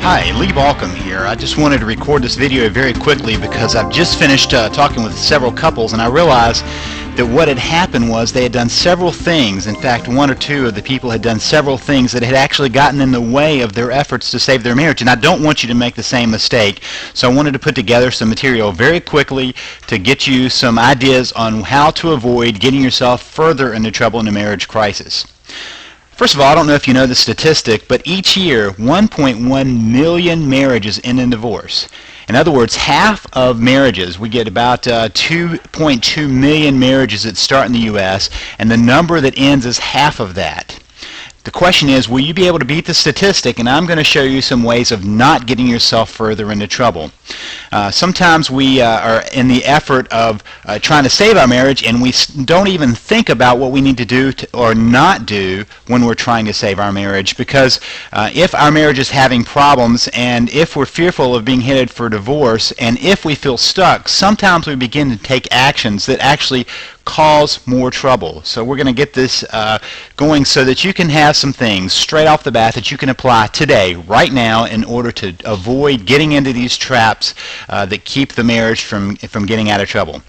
Hi, Lee Balcom here. I just wanted to record this video very quickly because I've just finished talking with several couples, and I realized that what had happened was they had done several things. In fact, one or two of the people had done several things that had actually gotten in the way of their efforts to save their marriage, and I don't want you to make the same mistake. So I wanted to put together some material very quickly to get you some ideas on how to avoid getting yourself further into trouble in a marriage crisis. First of all, I don't know if you know the statistic, but each year 1.1 million marriages end in divorce. In other words, half of marriages, we get about 2.2 million marriages that start in the U.S., and the number that ends is half of that. The question is, will you be able to beat the statistic? And I'm going to show you some ways of not getting yourself further into trouble. Sometimes we are in the effort of trying to save our marriage, and we don't even think about what we need to do or not do when we're trying to save our marriage, because if our marriage is having problems, and if we're fearful of being headed for divorce, and if we feel stuck, sometimes we begin to take actions that actually cause more trouble. So we're going to get this going so that you can have some things straight off the bat that you can apply today, right now, in order to avoid getting into these traps that keep the marriage from getting out of trouble.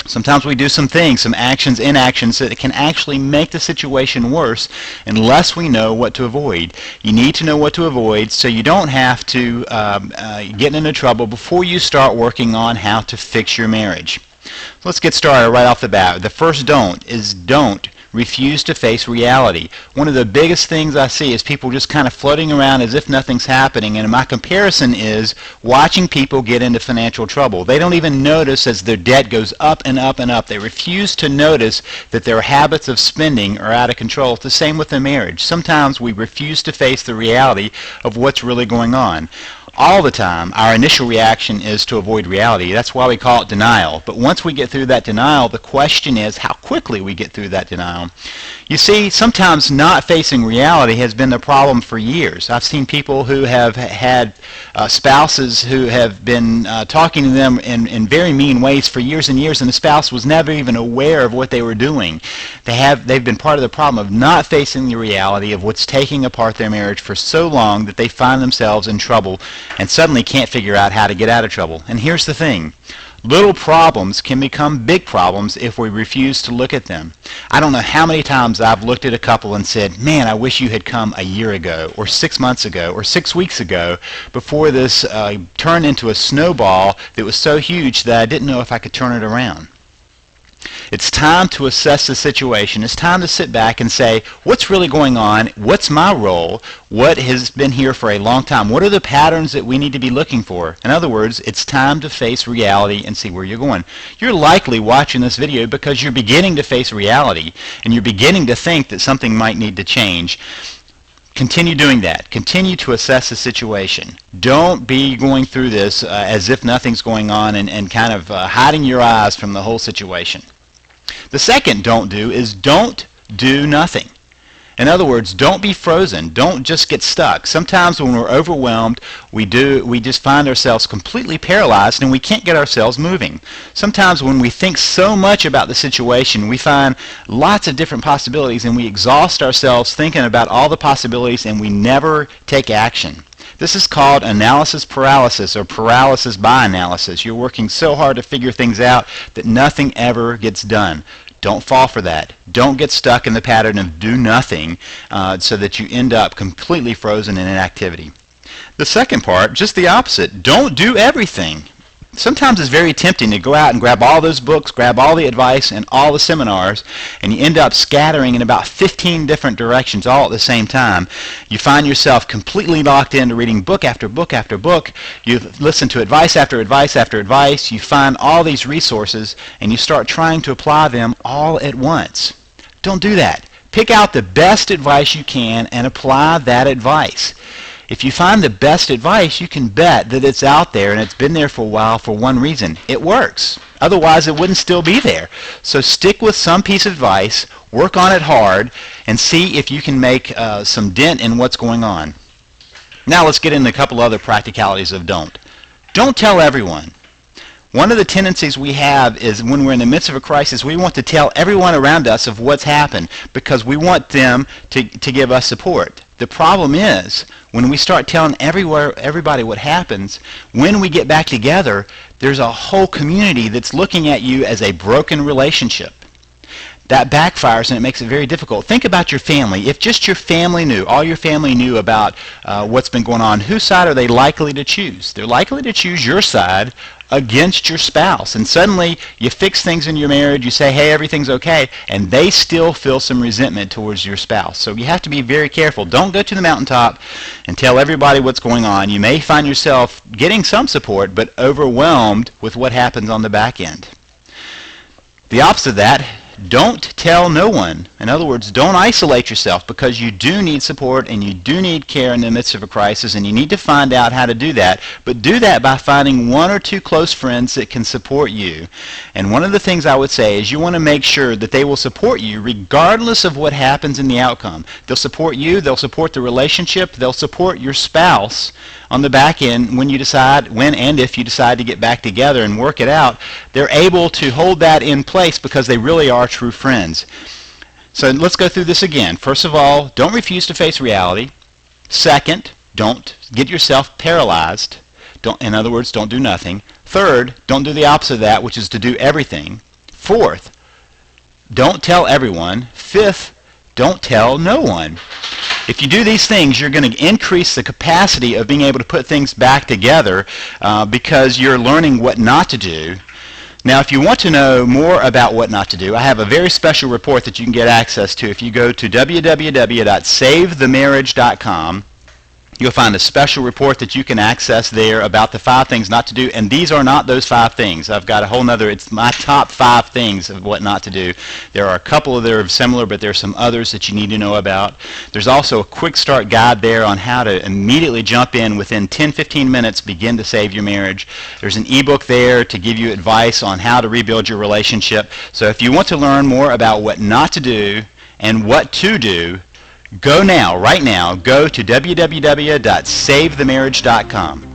Sometimes we do some things, some actions, inactions that can actually make the situation worse unless we know what to avoid. You need to know what to avoid so you don't have to get into trouble before you start working on how to fix your marriage. Let's get started right off the bat. The first don't is don't refuse to face reality. One of the biggest things I see is people just kind of floating around as if nothing's happening, and my comparison is watching people get into financial trouble. They don't even notice as their debt goes up and up and up. They refuse to notice that their habits of spending are out of control. It's the same with the marriage. Sometimes we refuse to face the reality of what's really going on. All the time, our initial reaction is to avoid reality. That's why we call it denial. But once we get through that denial, the question is how quickly we get through that denial. You see, sometimes not facing reality has been the problem for years. I've seen people who have had spouses who have been talking to them in very mean ways for years and years, and the spouse was never even aware of what they were doing. They've been part of the problem of not facing the reality of what's taking apart their marriage for so long that they find themselves in trouble and suddenly can't figure out how to get out of trouble. And here's the thing. Little problems can become big problems if we refuse to look at them. I don't know how many times I've looked at a couple and said, man, I wish you had come a year ago, or 6 months ago, or 6 weeks ago, before this turned into a snowball that was so huge that I didn't know if I could turn it around. It's time to assess the situation. It's time to sit back and say, what's really going on? What's my role? What has been here for a long time? What are the patterns that we need to be looking for? In other words, it's time to face reality and see where you're going. You're likely watching this video because you're beginning to face reality, and you're beginning to think that something might need to change. Continue doing that. Continue to assess the situation. Don't be going through this as if nothing's going on and kind of hiding your eyes from the whole situation. The second don't do is don't do nothing. In other words, don't be frozen. Don't just get stuck. Sometimes when we're overwhelmed, we just find ourselves completely paralyzed and we can't get ourselves moving. Sometimes when we think so much about the situation, we find lots of different possibilities and we exhaust ourselves thinking about all the possibilities and we never take action. This is called analysis paralysis, or paralysis by analysis. You're working so hard to figure things out that nothing ever gets done. Don't fall for that. Don't get stuck in the pattern of do nothing so that you end up completely frozen in inactivity. The second part, just the opposite. Don't do everything. Sometimes it's very tempting to go out and grab all those books, grab all the advice and all the seminars, and you end up scattering in about 15 different directions all at the same time. You find yourself completely locked into reading book after book after book. You listen to advice after advice after advice. You find all these resources, and you start trying to apply them all at once. Don't do that. Pick out the best advice you can and apply that advice. If you find the best advice, you can bet that it's out there and it's been there for a while for one reason. It works. Otherwise, it wouldn't still be there. So stick with some piece of advice, work on it hard, and see if you can make some dent in what's going on. Now let's get into a couple other practicalities of don't. Don't tell everyone. One of the tendencies we have is when we're in the midst of a crisis, we want to tell everyone around us of what's happened because we want them to give us support. The problem is, when we start telling everybody what happens, when we get back together, there's a whole community that's looking at you as a broken relationship. That backfires and it makes it very difficult. Think about your family. If just your family knew, all your family knew about what's been going on, whose side are they likely to choose? They're likely to choose your side against your spouse. And suddenly you fix things in your marriage, you say, hey, everything's okay, and they still feel some resentment towards your spouse. So you have to be very careful. Don't go to the mountaintop and tell everybody what's going on. You may find yourself getting some support, but overwhelmed with what happens on the back end. The opposite of that, don't tell no one. In other words, don't isolate yourself, because you do need support and you do need care in the midst of a crisis, and you need to find out how to do that. But do that by finding one or two close friends that can support you. And one of the things I would say is you want to make sure that they will support you regardless of what happens in the outcome. They'll support you, they'll support the relationship, they'll support your spouse on the back end when you decide, when and if you decide to get back together and work it out. They're able to hold that in place because they really are true friends. So let's go through this again. First of all, don't refuse to face reality. Second, don't get yourself paralyzed. In other words, don't do nothing. Third, don't do the opposite of that, which is to do everything. Fourth, don't tell everyone. Fifth, don't tell no one. If you do these things, you're going to increase the capacity of being able to put things back together because you're learning what not to do. Now, if you want to know more about what not to do, I have a very special report that you can get access to. If you go to www.savethemarriage.com, you'll find a special report that you can access there about the 5 things not to do. And these are not those 5 things. I've got a whole nother, it's my top 5 things of what not to do. There are a couple that are similar, but there are some others that you need to know about. There's also a quick start guide there on how to immediately jump in within 10-15 minutes, begin to save your marriage. There's an ebook there to give you advice on how to rebuild your relationship. So if you want to learn more about what not to do and what to do, go now, right now, go to www.savethemarriage.com.